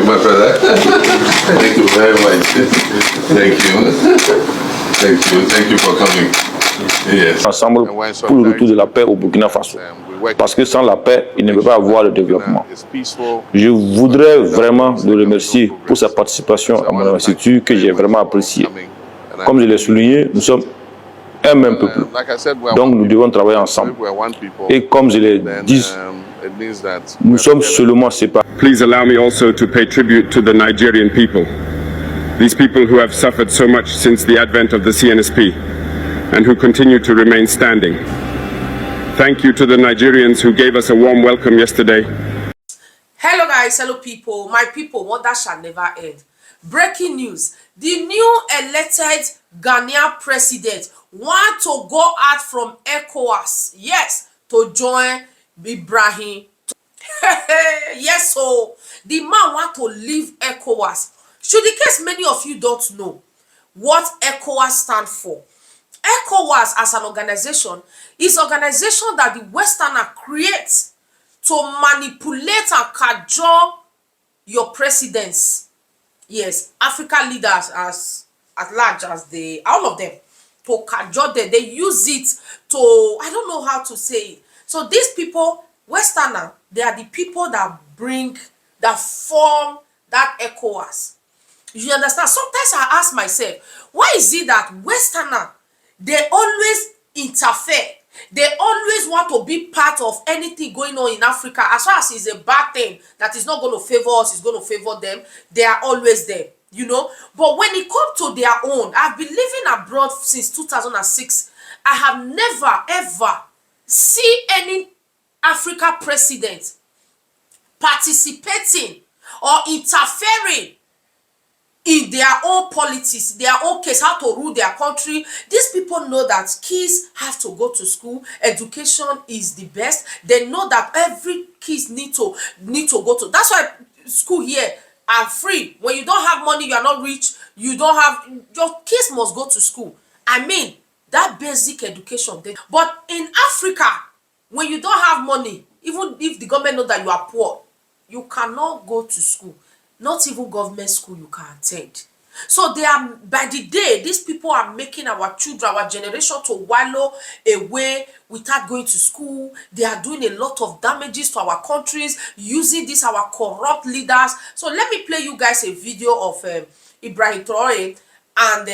my brother. Thank you very much. Thank you. Thank you for coming. Yes. Ensemble pour le retour de la paix au Burkina Faso. Parce que sans la paix, il ne peut pas avoir de développement. Je voudrais vraiment le remercier pour sa participation à mon investiture que j'ai vraiment appréciée. Comme je l'ai souligné, nous sommes un même peuple. Donc nous devons travailler ensemble. Et comme je l'ai dit, nous sommes seulement séparés. Please allow me also to pay tribute to the Nigerian people. These people who have suffered so much since the advent of the CNSP and who continue to remain standing. Thank you to the Nigerians who gave us a warm welcome yesterday. Hello guys, hello people, my people, wonder shall never end. Breaking news, the new elected Ghanaian president want to go out from Ecowas, yes, to join Ibrahim. Yes, so the man want to leave Ecowas. Should the case many of you don't know what Ecowas stands for. Ecowas as an organization is an organization that the Westerner creates to manipulate and cajole your presidents. Yes, African leaders as large as they, all of them, to cajole them. They use it to, I don't know how to say it. So these people, Westerner, they are the people that form that Ecowas. You understand? Sometimes I ask myself, why is it that Westerner, they always interfere? They always want to be part of anything going on in Africa. As far as it's a bad thing that is not going to favor us, it's going to favor them, they are always there, you know. But when it comes to their own, I've been living abroad since 2006. I have never, ever seen any African president participating or interfering in their own politics, their own case, how to rule their country. These people know that kids have to go to school. Education is the best. They know that every kids need to go to. That's why school here are free. When you don't have money, you are not rich, you don't have, your kids must go to school. I mean, that basic education. But in Africa, when you don't have money, even if the government know that you are poor, you cannot go to school. Not even government school you can attend. So they are, by the day, these people are making our children, our generation to wallow away without going to school. They are doing a lot of damages to our countries, using this our corrupt leaders. So let me play you guys a video of Ibrahim Traoré and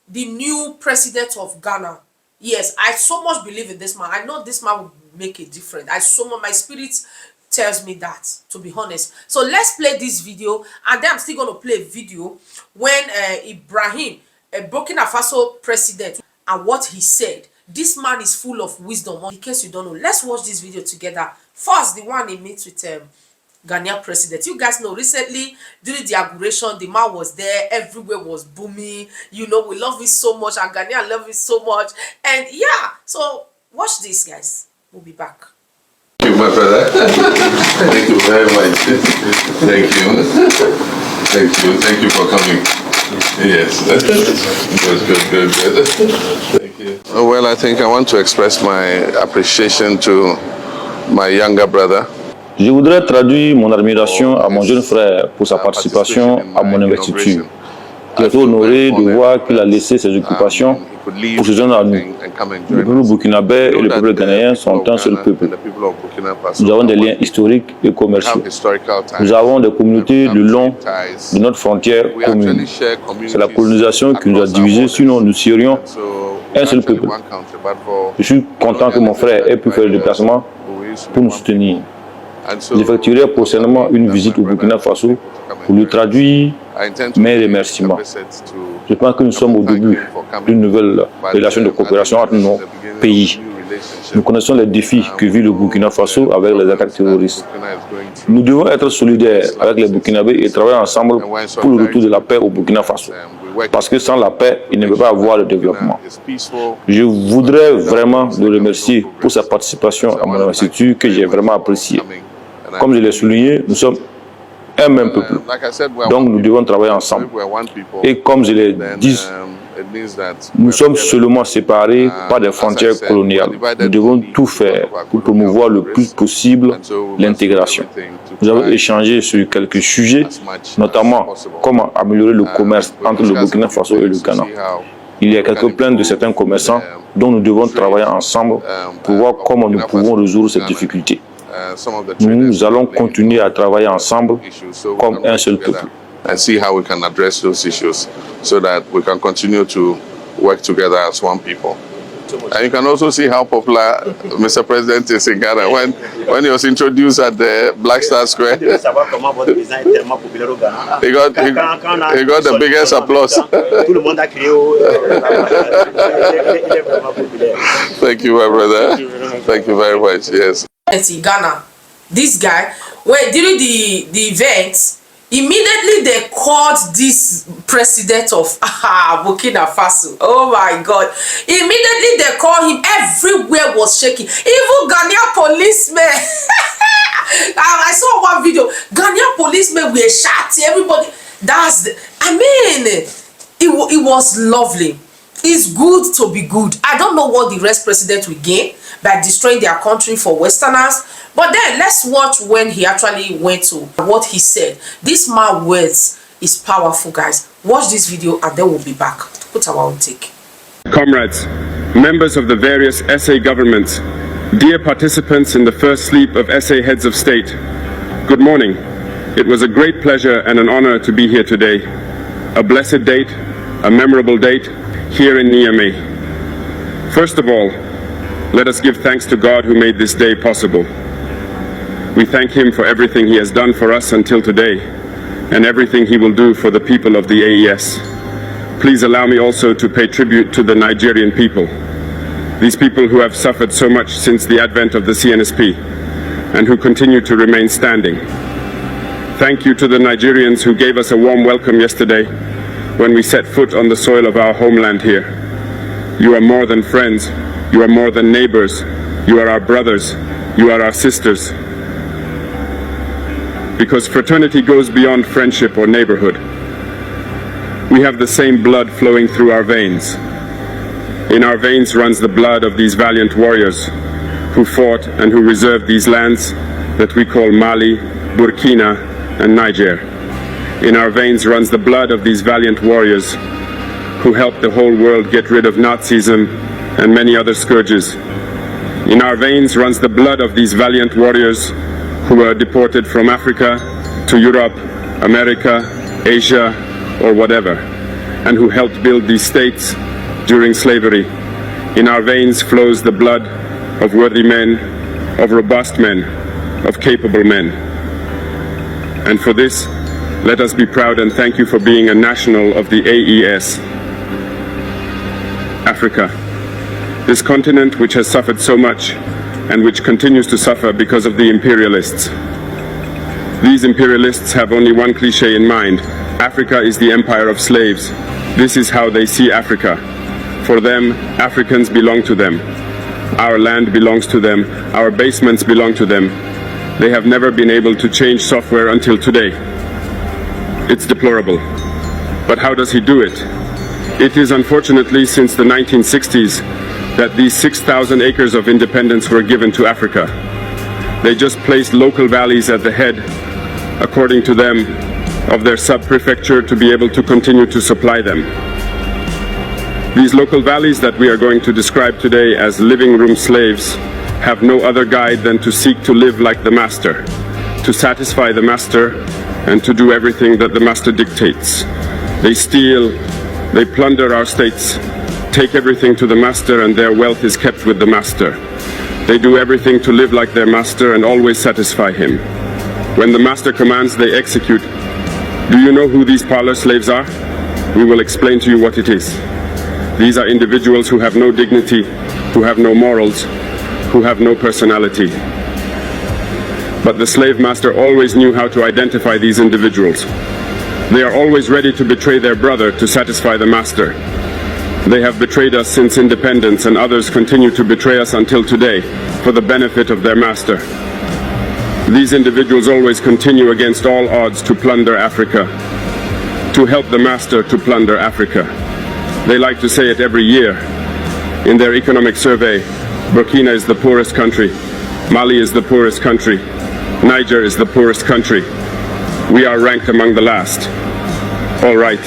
the new president of Ghana. Yes, I so much believe in this man. I know this man will make a difference. My spirit tells me that, to be honest. So let's play this video, and then I'm still going to play a video when Ibrahim, a Burkina Faso president, and what he said. This man is full of wisdom. In case you don't know, let's watch this video together. First, the one he meets with Ghanaian president. You guys know recently during the inauguration, the man was there, everywhere was booming. You know, we love it so much, and Ghanaian love it so much. And yeah, so watch this, guys. We'll be back. Thank you, my brother. Thank you very much. Thank you for coming. Yes. Good. Thank you. Well, I think I want to express my appreciation to my younger brother. Je voudrais traduire mon admiration à mon jeune frère pour sa participation à mon investiture. Je suis honoré de voir qu'il a laissé ses occupations pour se joindre à nous. Le peuple burkinabé et le peuple ghanéen sont un seul peuple. Nous avons des liens historiques et commerciaux. Nous avons des communautés le long de notre frontière commune. C'est la colonisation qui nous a divisés, sinon nous serions un seul peuple. Je suis content que mon frère ait pu faire le déplacement pour nous soutenir. J'effectuerai prochainement une visite au Burkina Faso pour lui traduire mes remerciements. Je pense que nous sommes au début d'une nouvelle relation de coopération entre nos pays. Nous connaissons les défis que vit le Burkina Faso avec les attaques terroristes. Nous devons être solidaires avec les Burkinabés et travailler ensemble pour le retour de la paix au Burkina Faso. Parce que sans la paix, il ne peut pas avoir de développement. Je voudrais vraiment le remercier pour sa participation à mon investiture que j'ai vraiment appréciée. Comme je l'ai souligné, nous sommes un même peuple. Donc nous devons travailler ensemble. Et comme je l'ai dit, Nous sommes seulement séparés par des frontières coloniales. Nous devons tout faire pour promouvoir le plus possible l'intégration. Nous avons échangé sur quelques sujets, notamment comment améliorer le commerce entre le Burkina Faso et le Ghana. Il y a quelques plaintes de certains commerçants dont nous devons travailler ensemble pour voir comment nous pouvons résoudre ces difficultés. Nous allons continuer à travailler ensemble comme un seul peuple. And see how we can address those issues so that we can continue to work together as one people. And you can also see how popular Mr. President is in Ghana. When he was introduced at the Black Star Square, he got the biggest applause. Thank you, my brother. Thank you very much. Yes. In Ghana, this guy, during the event, immediately they called this president of Burkina Faso. Oh my God. Immediately they called him. Everywhere was shaking. Even Ghanaian policemen. I saw one video. Ghanaian policemen were shouting. Everybody. It was lovely. It's good to be good. I don't know what the rest president will gain by destroying their country for Westerners. But then let's watch when he actually went to what he said. This man's words is powerful, guys. Watch this video and then we'll be back to put our own take. Comrades, members of the various SA governments, dear participants in the first sleep of SA heads of state, good morning. It was a great pleasure and an honor to be here today. A blessed date, a memorable date, here in Niamey. First of all, let us give thanks to God who made this day possible. We thank him for everything he has done for us until today, and everything he will do for the people of the AES. Please allow me also to pay tribute to the Nigerian people, these people who have suffered so much since the advent of the CNSP, and who continue to remain standing. Thank you to the Nigerians who gave us a warm welcome yesterday when we set foot on the soil of our homeland here. You are more than friends, you are more than neighbors, you are our brothers, you are our sisters. Because fraternity goes beyond friendship or neighborhood. We have the same blood flowing through our veins. In our veins runs the blood of these valiant warriors who fought and who reserved these lands that we call Mali, Burkina, and Niger. In our veins runs the blood of these valiant warriors who helped the whole world get rid of Nazism and many other scourges. In our veins runs the blood of these valiant warriors who were deported from Africa to Europe, America, Asia, or whatever, and who helped build these states during slavery. In our veins flows the blood of worthy men, of robust men, of capable men. And for this, let us be proud and thank you for being a national of the AES. Africa, this continent which has suffered so much and which continues to suffer because of the imperialists. These imperialists have only one cliché in mind: Africa is the empire of slaves. This is how they see Africa. For them, Africans belong to them. Our land belongs to them. Our basements belong to them. They have never been able to change software until today. It's deplorable. But how does he do it? It is unfortunately since the 1960s that these 6,000 acres of independence were given to Africa. They just placed local valleys at the head, according to them, of their sub-prefecture to be able to continue to supply them. These local valleys that we are going to describe today as living room slaves have no other guide than to seek to live like the master, to satisfy the master, and to do everything that the master dictates. They steal, they plunder our states, take everything to the master, and their wealth is kept with the master. They do everything to live like their master and always satisfy him. When the master commands, they execute. Do you know who these parlor slaves are? We will explain to you what it is. These are individuals who have no dignity, who have no morals, who have no personality. But the slave master always knew how to identify these individuals. They are always ready to betray their brother to satisfy the master. They have betrayed us since independence, and others continue to betray us until today for the benefit of their master. These individuals always continue against all odds to plunder Africa, to help the master to plunder Africa. They like to say it every year. In their economic survey, Burkina is the poorest country, Mali is the poorest country, Niger is the poorest country. We are ranked among the last. All right,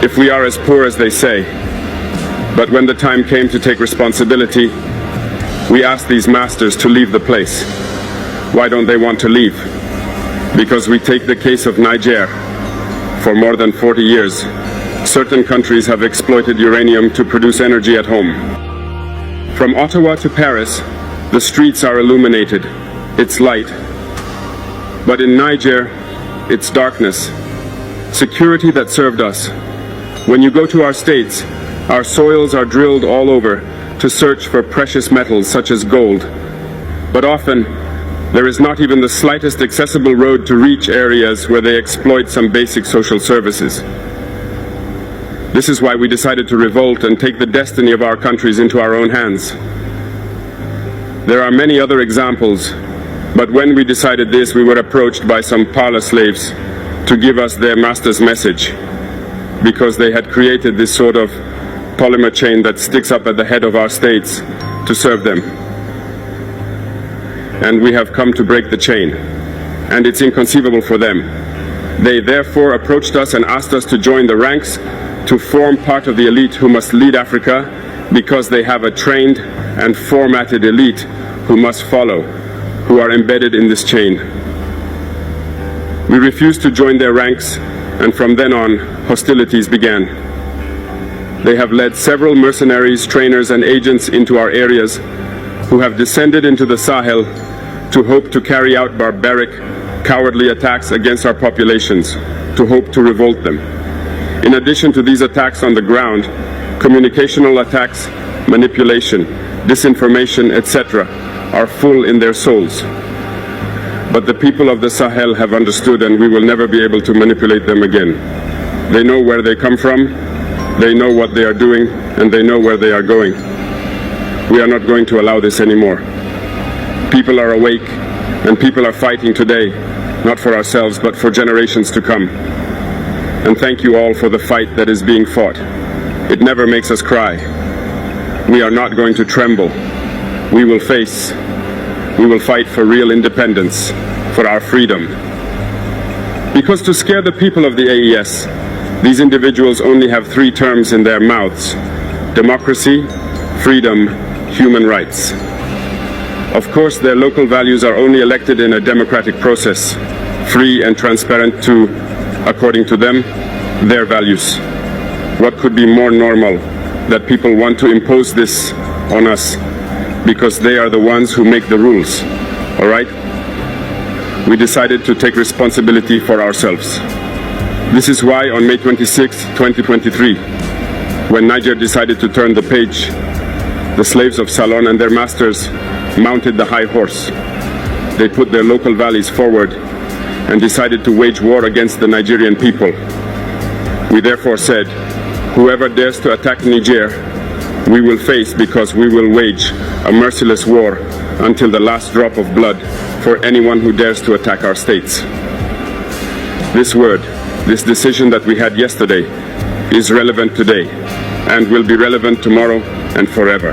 if we are as poor as they say, but when the time came to take responsibility, we asked these masters to leave the place. Why don't they want to leave? Because we take the case of Niger. For more than 40 years, certain countries have exploited uranium to produce energy at home. From Ottawa to Paris, the streets are illuminated. It's light. But in Niger, it's darkness. Security that served us. When you go to our states, our soils are drilled all over to search for precious metals such as gold. But often, there is not even the slightest accessible road to reach areas where they exploit some basic social services. This is why we decided to revolt and take the destiny of our countries into our own hands. There are many other examples, but when we decided this, we were approached by some parlor slaves to give us their master's message, because they had created this sort of polymer chain that sticks up at the head of our states to serve them. And we have come to break the chain, and it's inconceivable for them. They therefore approached us and asked us to join the ranks to form part of the elite who must lead Africa, because they have a trained and formatted elite who must follow, who are embedded in this chain. We refused to join their ranks, and from then on, hostilities began. They have led several mercenaries, trainers, and agents into our areas who have descended into the Sahel to hope to carry out barbaric, cowardly attacks against our populations, to hope to revolt them. In addition to these attacks on the ground, communicational attacks, manipulation, disinformation, etc., are full in their souls. But the people of the Sahel have understood, and we will never be able to manipulate them again. They know where they come from, they know what they are doing, and they know where they are going. We are not going to allow this anymore. People are awake, and people are fighting today, not for ourselves, but for generations to come. And thank you all for the fight that is being fought. It never makes us cry. We are not going to tremble. We will face. We will fight for real independence, for our freedom. Because to scare the people of the AES, these individuals only have 3 terms in their mouths: democracy, freedom, human rights. Of course, their local values are only elected in a democratic process, free and transparent to, according to them, their values. What could be more normal that people want to impose this on us because they are the ones who make the rules, all right? We decided to take responsibility for ourselves. This is why on May 26, 2023, when Niger decided to turn the page, the slaves of Salon and their masters mounted the high horse. They put their local values forward and decided to wage war against the Nigerian people. We therefore said, whoever dares to attack Niger, we will face, because we will wage a merciless war until the last drop of blood for anyone who dares to attack our states. This word, this decision that we had yesterday, is relevant today and will be relevant tomorrow and forever.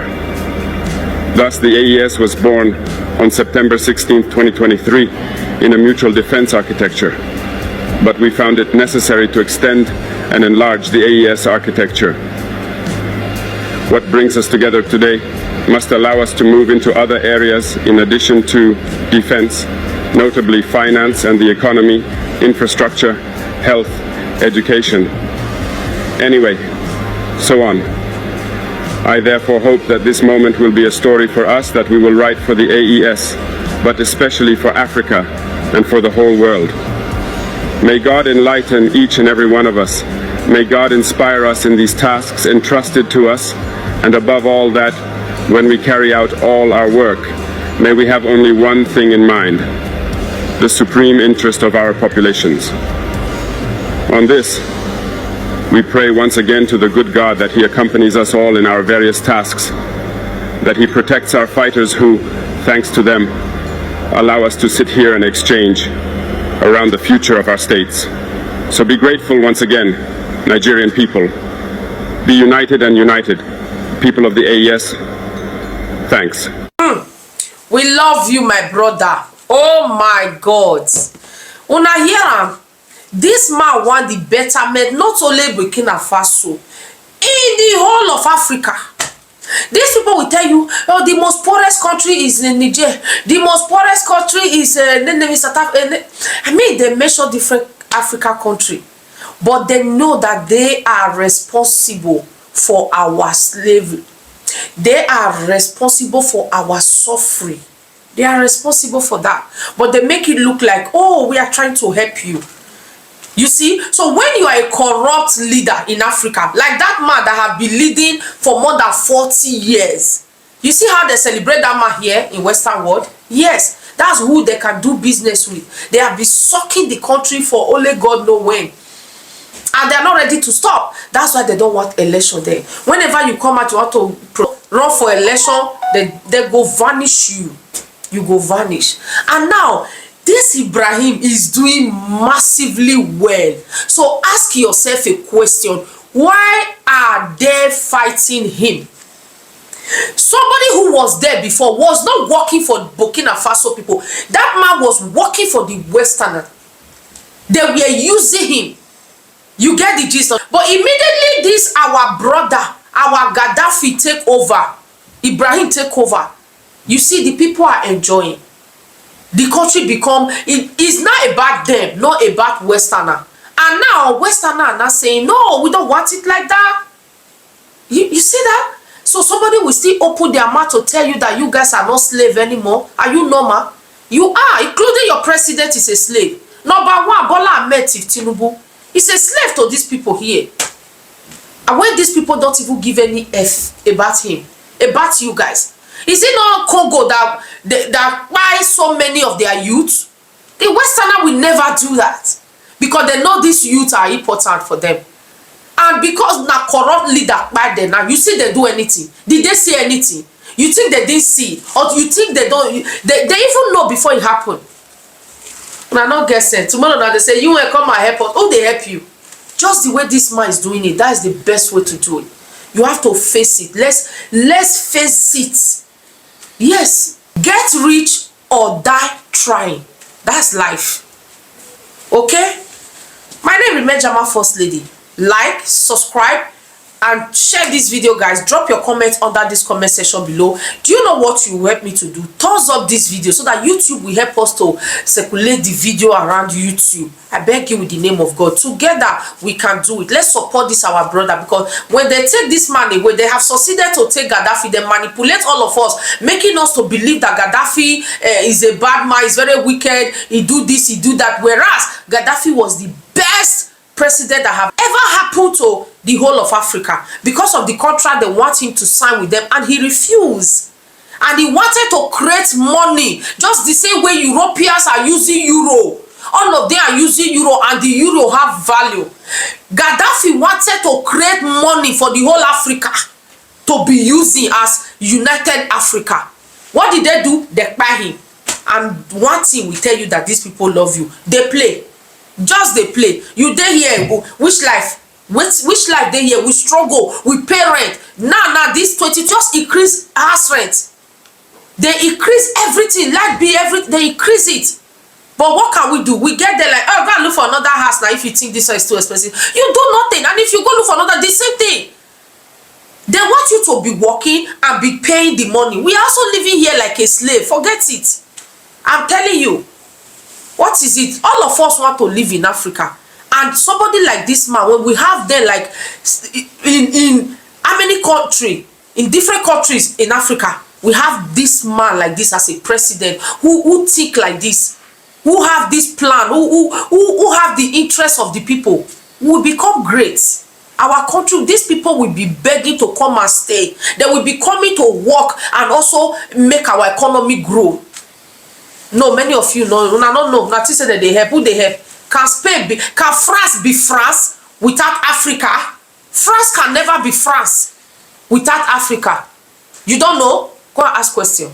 Thus, the AES was born on September 16, 2023, in a mutual defense architecture. But we found it necessary to extend and enlarge the AES architecture. What brings us together today must allow us to move into other areas in addition to defense, notably finance and the economy, infrastructure, health, education. Anyway, so on. I therefore hope that this moment will be a story for us that we will write for the AES, but especially for Africa and for the whole world. May God enlighten each and every one of us. May God inspire us in these tasks entrusted to us, and above all that, when we carry out all our work, may we have only one thing in mind: the supreme interest of our populations. On this, we pray once again to the good God that He accompanies us all in our various tasks, that He protects our fighters who, thanks to them, allow us to sit here and exchange around the future of our states. So be grateful once again, Nigerian people. Be united and united. People of the AES, thanks. We love you, my brother. Oh my God. Una hear am? This man want the betterment, not only Burkina Faso, in the whole of Africa. These people will tell you, oh, the most poorest country is in Niger. The most poorest country is South Africa. I mean, they measure different African country, but they know that they are responsible for our slavery. They are responsible for our suffering. They are responsible for that. But they make it look like, oh, we are trying to help you. You see? So when you are a corrupt leader in Africa, like that man that have been leading for more than 40 years, you see how they celebrate that man here in Western world? Yes, that's who they can do business with. They have been sucking the country for only God know when. And they are not ready to stop. That's why they don't want election there. Whenever you come out, you want to run for election, they go vanish you. You go vanish. And now, this Ibrahim is doing massively well. So ask yourself a question. Why are they fighting him? Somebody who was there before was not working for Burkina Faso people. That man was working for the Westerner. They were using him. You get the gist. But immediately this our brother, our Gaddafi take over, Ibrahim take over, you see the people are enjoying. The country become, it is not about them, not about Westerner. And now Westerner are not saying, no, we don't want it like that. You see that? So somebody will still open their mouth to tell you that you guys are not slave anymore. Are you normal? You are, including your president is a slave. Number one, Bola Ahmed Tinubu is a slave to these people here. And when these people don't even give any F about him, about you guys. Is it not Congo that buy so many of their youth? The Westerner will never do that. Because they know these youth are important for them. And because na corrupt leader by them now, you see they do anything. Did they see anything? You think they didn't see it? Or you think they don't? They even know before it happened. And I not get sent. Tomorrow now they say, you will come and help us. Oh, they help you. Just the way this man is doing it, that is the best way to do it. You have to face it. Let's face it. Yes, get rich or die trying. That's life. Okay? My name is Benjamin First Lady. Like, subscribe, and share this video, guys. Drop your comments under this comment section below. Do you know what you help me to do? Thumbs up this video so that YouTube will help us to circulate the video around YouTube. I beg you with the name of God. Together we can do it. Let's support this our brother, because when they take this man away, they have succeeded to take Gaddafi. They manipulate all of us, making us to believe that Gaddafi is a bad man, is very wicked, he do this, he do that. Whereas Gaddafi was the best president that have ever happened to the whole of Africa, because of the contract they want him to sign with them, and he refused. And he wanted to create money just the same way Europeans are using euro. All of them are using euro, and the euro have value. Gaddafi wanted to create money for the whole Africa to be using as United Africa. What did they do? They buy him. And one thing we tell you, that these people love you. They play. Just they play. You dey here, which life? Which life they here? We struggle, we pay rent. Now this 20 just increase house rent. They increase everything, like be everything, they increase it. But what can we do? We get there like, oh, go and look for another house now if you think this one is too expensive. You do nothing, and if you go look for another, the same thing. They want you to be working and be paying the money. We are also living here like a slave. Forget it. I'm telling you. What is it? All of us want to live in Africa. And somebody like this man, when we have them like in how many countries, in different countries in Africa, we have this man like this as a president who think like this, who have this plan, who have the interest of the people. We will become great. Our country, these people will be begging to come and stay. They will be coming to work and also make our economy grow. No, many of you know. I don't know. Not to say that they help. Who they help? Can Spain be? Can France be France without Africa? France can never be France without Africa. You don't know? Go and ask question.